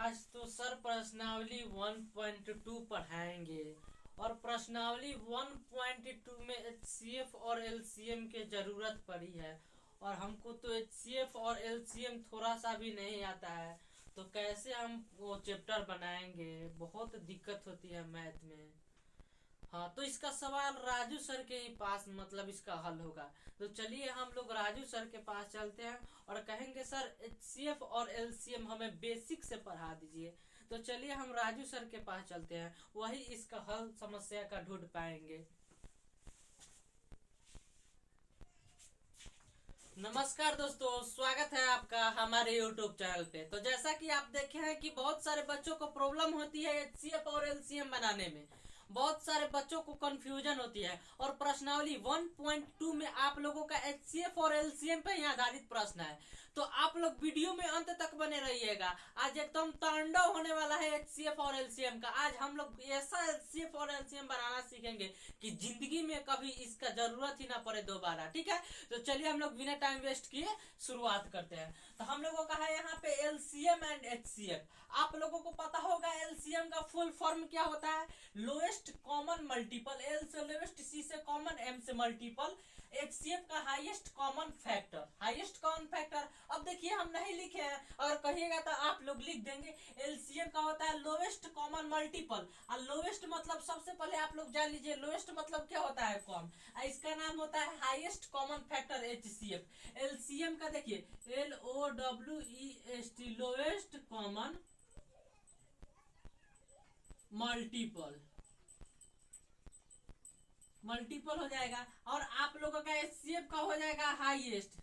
आज तो सर प्रश्नावली 1.2 पढ़ाएंगे और प्रश्नावली 1.2 में एचसीएफ और एलसीएम की जरूरत पड़ी है और हमको तो एचसीएफ और एलसीएम थोड़ा सा भी नहीं आता है। तो कैसे हम वो चैप्टर बनाएंगे, बहुत दिक्कत होती है मैथ में। हाँ, तो इसका सवाल राजू सर के ही पास मतलब इसका हल होगा। तो चलिए हम लोग राजू सर के पास चलते हैं और कहेंगे सर एचसीएफ और एलसीएम हमें बेसिक से पढ़ा दीजिए। तो चलिए हम राजू सर के पास चलते हैं, वही इसका हल समस्या का ढूंढ पाएंगे। नमस्कार दोस्तों, स्वागत है आपका हमारे YouTube चैनल पे। तो जैसा कि आप देखे हैं कि बहुत सारे बच्चों को प्रॉब्लम होती है एचसीएफ और एलसीएम बनाने में, बहुत सारे बच्चों को कंफ्यूजन होती है और प्रश्नावली 1.2 में आप लोगों का एचसीएफ और एलसीएम पे ही आधारित प्रश्न है। तो आप लोग वीडियो में अंत तक बने रहिएगा। आज एकदम तांडव होने वाला है एचसीएफ और एलसीएम का। आज हम लोग ऐसा एचसीएफ और एलसीएम बनाना सीखेंगे कि जिंदगी में कभी इसका जरूरत ही ना पड़े दोबारा। ठीक है, तो चलिए हम लोग बिना टाइम वेस्ट किए शुरुआत करते हैं। तो हम लोगों का है यहाँ पे एलसीएम एंड एचसीएफ। आप लोगों को पता होगा एलसीएम का फुल फॉर्म क्या होता है, लोएस्ट कॉमन मल्टीपल। एल से लोएस्ट, सी से कॉमन, एम से मल्टीपल। एचसीएफ का highest common factor, highest common factor. अब देखिए हम नहीं लिखे हैं, अगर कहिएगा तो आप लोग लिख देंगे। एलसीएम का होता है लोएस्ट कॉमन मल्टीपल। और लोएस्ट मतलब सबसे पहले आप लोग जान लीजिए लोएस्ट मतलब क्या होता है, कॉम। इसका नाम होता है highest common factor HCF. LCM का देखिए LOWEST, lowest common multiple, multiple हो जाएगा। और आप लोगों का एचसीएफ का हो जाएगा हाईएस्ट,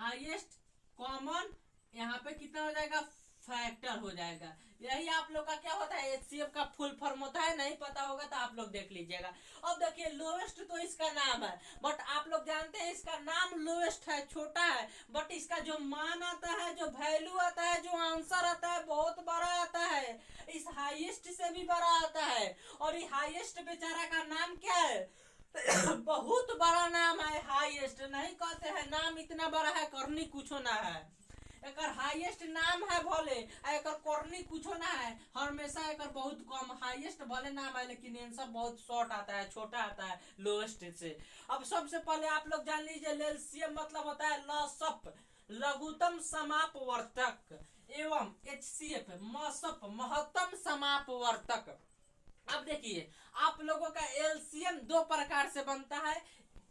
हाईएस्ट कॉमन, यहाँ पे कितना हो जाएगा, फैक्टर हो जाएगा। यही आप लोग का क्या होता है, एचसीएफ का फुल फॉर्म होता है। नहीं पता होगा तो आप लोग देख लीजिएगा। अब देखिए लोएस्ट तो इसका नाम है, बट आप लोग जानते हैं इसका नाम लोएस्ट है, छोटा है, बट इसका जो मान आता है, जो वैल्यू आता है, जो आंसर आता है, बहुत बड़ा आता है। इस हाईएस्ट से भी बड़ा आता है। और ये हाईएस्ट बेचारा का नाम क्या है बहुत बड़ा नाम है हाईएस्ट। नहीं कहते हैं नाम इतना बड़ा है करनी कुछ ना है। एक हाईएस्ट नाम है भले, एक करनी कुछ ना है, हमेशा एक बहुत कम। हाईएस्ट भले नाम है लेकिन आंसर बहुत शॉर्ट आता है, छोटा आता है लोएस्ट से। अब सबसे पहले आप लोग जान लीजिए एलसीएम मतलब होता है लसप, लघुतम समापवर्तक, एवं एचसीएफ मसप, महत्तम समापवर्तक। अब देखिए आप लोगों का एलसीएम दो प्रकार से बनता है,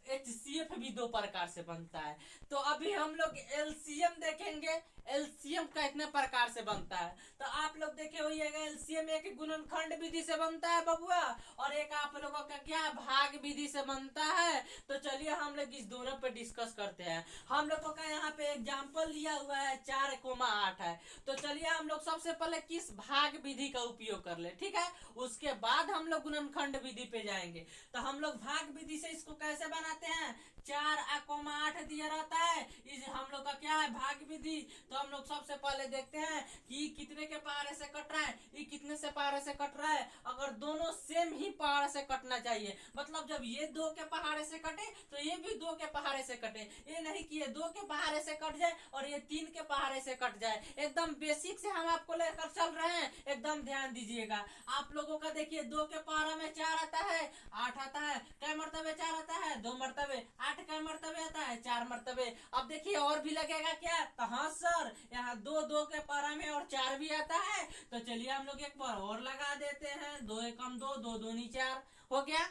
एचसीएफ भी दो प्रकार से बनता है। तो अभी हम लोग एलसीएम देखेंगे, एलसीएम कितने प्रकार से बनता है। तो आप लोग देखे होइएगा एलसीएम एक गुणनखंड विधि से बनता है बबुआ, और एक आप लोगों का क्या भाग विधि से बनता है। तो चलिए हम लोग इस दोनों पे डिस्कस करते हैं। हम लोगों का यहाँ पे एग्जाम्पल लिया हुआ है 4,8 है। तो चलिए हम लोग सबसे पहले किस भाग विधि का उपयोग कर ले, ठीक है, उसके बाद हम लोग गुणनखंड विधि पे जाएंगे। तो हम लोग भाग विधि से इसको कैसे बनाते हैं, 4,8 दिया रहता है, इस हम लोग का क्या है भाग विधि। तो हम लोग सबसे पहले देखते हैं कि कितने के पहाड़े से कट रहा है, ये कितने से पहाड़े से कट रहा है। अगर दोनों सेम ही पहाड़ से कटना चाहिए, मतलब जब ये 2 के पहाड़े से कटे तो ये भी 2 के पहाड़े से कटे। ये नहीं कि ये 2 के पहाड़े से कट जाए और ये 3 के पहाड़े से कट जाए। एकदम बेसिक से हम आपको लेकर चल रहे हैं, एकदम ध्यान दीजिएगा। आप लोगों का देखिए 2 के पहाड़ा में 4 आता है, 8 आता है, कै मरतबे 4 आता है, 2 मरतबे, 8 कै मरतबे आता है, 4 मरतबे। अब देखिए और भी लगेगा क्या, तो हाँ सर यहाँ 2 के पारा में और 4 भी आता है। तो चलिए हम लोग एक बार और लगा देते हैं, 2 एकम 2, 2 दूनी 4, हो गया,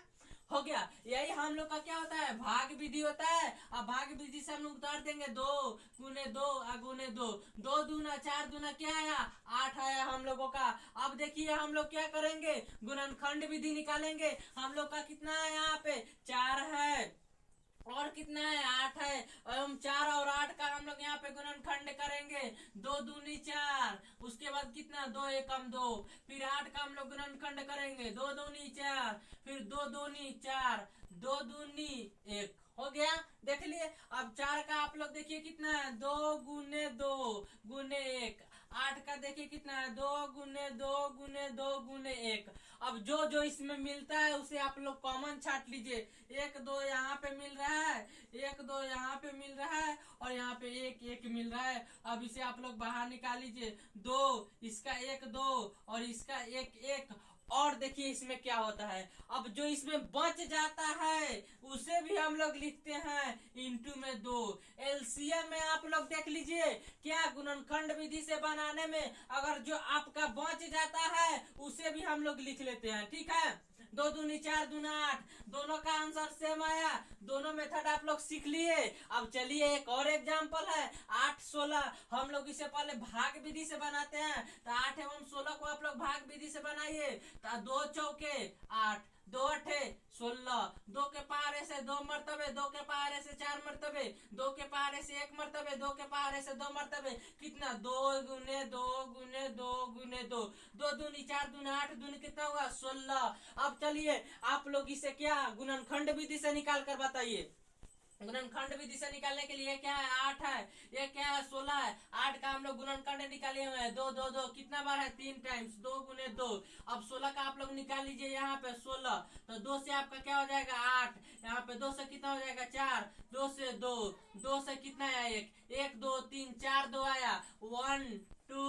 हो गया। यही हम लोग का क्या होता है भाग विधि होता है। अब भाग विधि से हम लोग उतार देंगे 2 गुने 2 गुने 2, 2 दूना 4 दूना क्या आया, 8 आया हम लोगों का। अब देखिए हम लोग क्या करेंगे, गुणनखंड विधि निकालेंगे। हम लोग का कितना है यहाँ पे 4 है, और कितना है 8 है, एवं 4 और 8 का हम लोग यहाँ पे गुणनखंड करेंगे, 2 दूनी 4, उसके बाद कितना 2 एकम 2, फिर 8 का हम लोग गुणनखंड करेंगे, 2 दूनी 4, फिर 2 दूनी 4, 2 दूनी 1, हो गया। देख लिए। अब 4 का आप लोग देखिए कितना है, 2 गुने 2 गुने 1, 8 का देखिए देखिए कितना है, 2 गुने 2 गुने 2 गुने 1। अब जो जो इसमें मिलता है उसे आप लोग कॉमन छाट लीजिए। 1 2 यहाँ पे मिल रहा है, 1 2 यहाँ पे मिल रहा है, और यहाँ पे 1 1 मिल रहा है। अब इसे आप लोग बाहर निकाल लीजिए। 2, इसका 1 2 और इसका 1 1। और देखिए इसमें क्या होता है, अब जो इसमें बच जाता है उसे भी हम लोग लिखते हैं इंटू में 2। एलसीएम में आप लोग देख लीजिए क्या, गुणनखंड विधि से बनाने में अगर जो आपका बच जाता है उसे भी हम लोग लिख लेते हैं। ठीक है, 2 दूनी 4 दूना 8, दोनों का आंसर सेम आया। दोनों मेथड आप लोग सीख लिए। अब चलिए एक और एग्जांपल है, 8 16। हम लोग इसे पहले भाग विधि से बनाते हैं, तो 8 एवं 16 को आप लोग भाग विधि से बनाइए। तो 2 चौके 8, 2 8 16, 2 के पहाड़े से 2 मरतबे, 2 के पहाड़े से 4 मरतबे, 2 के पहाड़े से 1 मरतबे, 2 के पहाड़े से 2 मरतबे। कितना, 2 गुने 2 गुने 2 गुने 2। 2 दूनी 4 दूना 8 दूनी कितना हुआ, 16। अब चलिए आप लोग इसे क्या गुणनखंड विधि से निकाल कर बताइए। गुणनखंड विधि से निकालने के लिए क्या है, 8 है, ये क्या है, 16 है। 8 का हम लोग गुणनखंड निकाले हुए हैं, 2 2 2 कितना बार है, 3 टाइम्स, 2 गुने 2। अब 16 का आप लोग निकाल लीजिए, यहाँ पे 16, तो 2 से आपका क्या हो जाएगा, 8। यहाँ पे 2 से कितना हो जाएगा, 4, 2 से 2, 2 से कितना आया, 1 1 2 3 4 2 आया, 1 2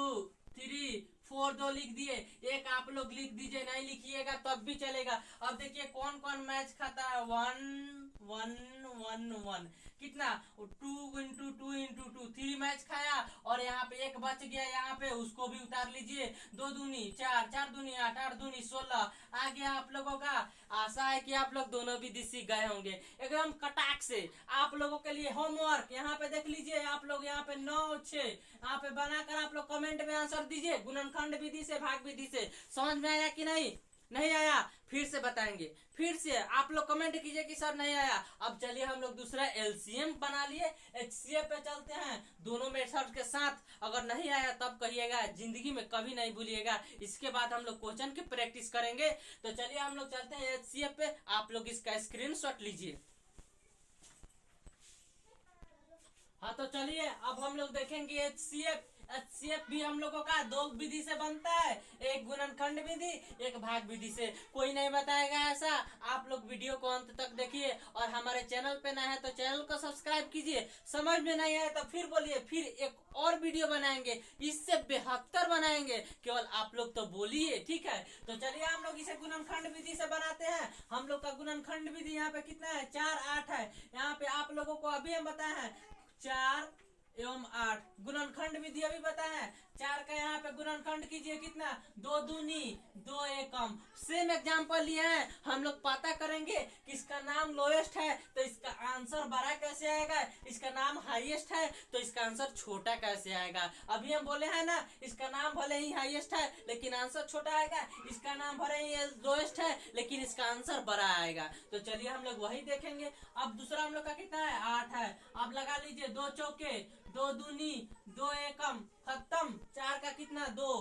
3 4 2 लिख दिए। एक आप लोग लिख दीजिए, नहीं लिखिएगा तब भी चलेगा। अब देखिए कौन कौन मैच खाता है, 1 1 1 1 कितना, 2 इंटू 2 इंटू 2 3 मैच खाया, और यहाँ पे 1 बच गया, यहाँ पे उसको भी उतार लीजिए। 2 दूनी 4, 4 दूनी 8, 8 दूनी 16 आ गया आप लोगों का। आशा है कि आप लोग दोनों विधि सीख गए होंगे एकदम कटाक से। आप लोगों के लिए होमवर्क यहाँ पे देख लीजिए, आप लोग यहाँ पे 9 6 यहाँ पे बनाकर आप लोग कमेंट में आंसर दीजिए, गुणनखंड विधि से भाग विधि से। समझ में आया कि नहीं, नहीं आया फिर से बताएंगे, फिर से आप लोग कमेंट कीजिए कि सर नहीं आया। अब चलिए हम लोग दूसरा एलसीएम बना लिए, एचसीएफ पे चलते हैं दोनों मेथड के साथ। अगर नहीं आया तब कहिएगा, जिंदगी में कभी नहीं भूलिएगा। इसके बाद हम लोग क्वेश्चन की प्रैक्टिस करेंगे। तो चलिए हम लोग चलते हैं एचसीएफ पे, आप लोग इसका स्क्रीनशॉट लीजिए। हाँ तो चलिए अब हम लोग देखेंगे एचसीएफ। एचसीएफ भी हम लोगों का 2 विधि से बनता है, एक गुणनखंड विधि, एक भाग विधि से। कोई नहीं बताएगा ऐसा। आप लोग वीडियो को अंत तक देखिए, और हमारे चैनल पे नए हैं तो चैनल को सब्सक्राइब कीजिए। समझ में नहीं आया तो फिर बोलिए, फिर एक और वीडियो बनाएंगे, इससे बेहतर बनाएंगे, केवल आप लोग तो बोलिए। ठीक है, तो चलिए हम लोग इसे गुणनखंड विधि से बनाते हैं। हम लोग का गुणनखंड विधि यहाँ पे कितना है, 4 8 है। यहाँ पे आप लोगों को अभी हम बताए हैं 4 एवं 8। गुणनखंड विधि अभी बताया है, 4 का यहाँ पे गुणनखंड कीजिए, कितना, 2 दूनी 2 एकम। सेम एग्जांपल लिए हैं, हम लोग पता करेंगे कि इसका नाम लोएस्ट है तो इसका आंसर बड़ा कैसे आएगा, इसका नाम हाईएस्ट है तो इसका आंसर छोटा कैसे आएगा। अभी हम बोले हैं ना, इसका नाम भले ही हाईएस्ट है लेकिन आंसर छोटा आएगा, इसका नाम भले ही लोएस्ट है लेकिन इसका आंसर बड़ा आएगा। तो चलिए हम लोग वही देखेंगे। अब दूसरा हम लोग का कितना है, 8 है। अब लगा लीजिए 2 चौके 2 दूनी 2 एकम, खत्म। 4 का कितना, 2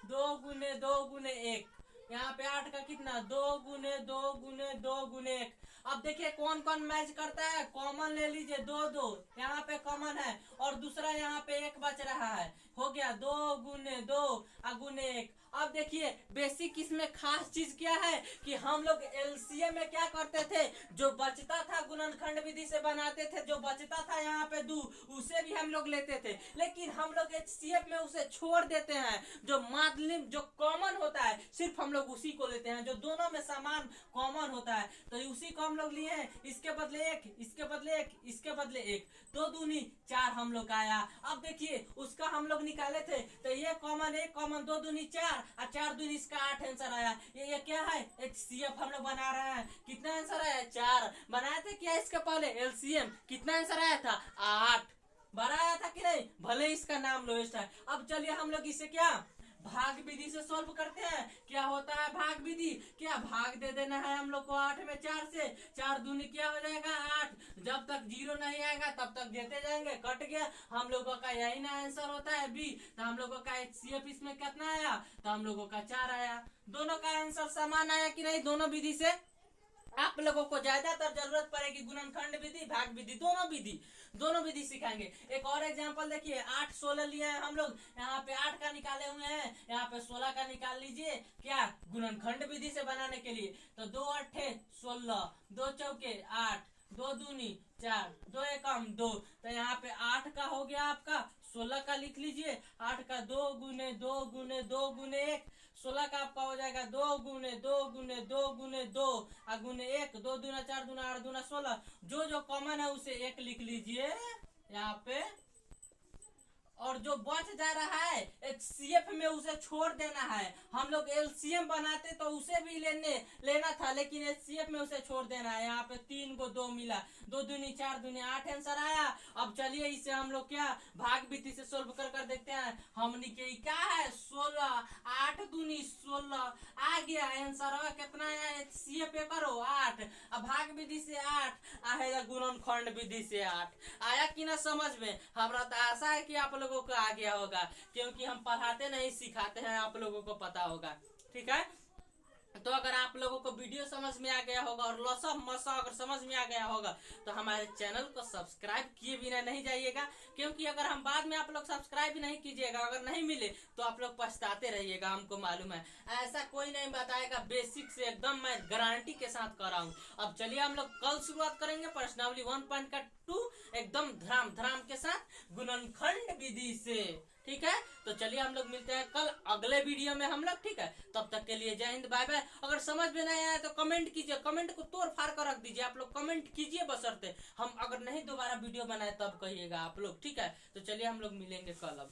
2 गुने 2 गुने 1। यहाँ पे 8 का कितना, 2 गुने 2 गुने 2 गुने 1। अब देखिए कौन कौन मैच करता है, कॉमन ले लीजिए, 2 2 यहाँ पे कॉमन है, और दूसरा यहाँ पे 1 बच रहा है, हो गया 2 गुने 2 गुने 1। अब देखिए बेसिक इसमें खास चीज क्या है कि हम लोग एलसीएम में क्या करते थे, जो बचता था गुणनखंड विधि से बनाते थे, जो बचता था यहाँ पे 2 उसे भी हम लोग लेते थे, लेकिन हम लोग एचसीएफ में उसे छोड़ देते हैं। जो माध्यम जो कॉमन होता है सिर्फ हम लोग उसी को लेते हैं, जो दोनों में समान कॉमन होता है, तो उसी को हम लोग लिए हैं। इसके बदले 1, इसके बदले 1, इसके बदले 1, 2 दूनी 4 हम लोग आया। अब देखिए उसका हम लोग निकाले थे, तो ये कॉमन 1 कॉमन, 2 दूनी 4 और 4 दूनी इसका 8 आंसर आया। ये क्या है, एचसीएफ हम लोग बना रहे हैं। कितना आंसर आया, 4। बनाए थे क्या इसके पहले एलसीएम, कितना आंसर आया था, 8। बड़ा आया था कि नहीं, भले इसका नाम लोएस्ट है। अब चलिए हम लोग इसे क्या भाग विधि से सोल्व करते हैं। क्या होता है भाग विधि, क्या भाग दे देना है हम लोग को 8 में 4 से, 4 दूनी क्या हो जाएगा 8। जब तक 0 नहीं आएगा तब तक देते जाएंगे, कट गया। हम लोगों का यही ना आंसर होता है बी। तो हम लोगों का एचसीएफ इसमें कितना आया, तो हम लोगों का 4 आया। दोनों का आंसर समान आया कि नहीं, दोनों विधि से आप लोगों को ज्यादातर जरूरत पड़ेगी गुणनखंड विधि, भाग विधि, दोनों विधि सिखाएंगे। एक और एग्जांपल देखिए, 8 16 लिए हैं हम लोग, यहाँ पे 8 का निकाले हुए हैं, यहाँ पे 16 का निकाल लीजिए, क्या गुणनखंड विधि से बनाने के लिए। तो 2 8 16, 2 चौके 8, 2 दूनी 4, 2 एकम 2, तो यहाँ पे 8 का हो गया आपका, 16 का लिख लीजिए, 8 का 2 गुने 2 गुने 2 गुने 1, 16 का आपका हो जाएगा 2 गुने 2 गुने 2 गुने 2 गुने 1, 2 दूना 4 दूना 8 दूना 16, जो जो कॉमन है उसे 1 लिख लीजिए यहाँ पे, और जो बच जा रहा है एक सीएफ में उसे छोड़ देना है। हम लोग एलसीएम बनाते तो उसे भी लेना था, लेकिन एचसीएफ में उसे छोड़ देना है। यहाँ पे 3 को 2 मिला, 2 दूनी 4 दूनी 8 आंसर आया। अब चलिए इसे हम लोग क्या भाग विधि से सोल्व कर देखते हैं। हमने के क्या है 16, 8 दूनी 16 आ गया आंसर। कितना आया एचसीएफ पे करो 8, अब भाग विधि से 8 आएगा, गुणनखंड विधि से 8 आया कि ना समझ में। हमारा तो आशा है कि आप लोगों को आ गया होगा, क्योंकि हम पढ़ाते नहीं सिखाते हैं, आप लोगों को पता होगा। ठीक है, तो अगर आप लोगों को वीडियो समझ में आ गया होगा और लसा मसा अगर समझ में आ गया होगा तो हमारे चैनल को सब्सक्राइब किए बिना नहीं जाइएगा, क्योंकि अगर हम बाद में आप लोग सब्सक्राइब भी नहीं कीजिएगा, अगर नहीं मिले तो आप लोग पछताते रहिएगा। हमको मालूम है ऐसा कोई नहीं बताएगा, बेसिक से एकदम मैं गारंटी के साथ कर रहा हूँ। अब चलिए हम लोग कल शुरुआत करेंगे प्रश्नावली 1.2 एकदम धराम के साथ गुणनखंड विधि से। ठीक है, तो चलिए हम लोग मिलते हैं कल अगले वीडियो में हम लोग। ठीक है, तब तक के लिए जय हिंद, बाय बाय। अगर समझ में नहीं आया तो कमेंट कीजिए, कमेंट को तोड़ फाड़ कर रख दीजिए, आप लोग कमेंट कीजिए बशर्ते हम अगर नहीं दोबारा वीडियो बनाए तब कहिएगा आप लोग। ठीक है, तो चलिए हम लोग मिलेंगे कल अब।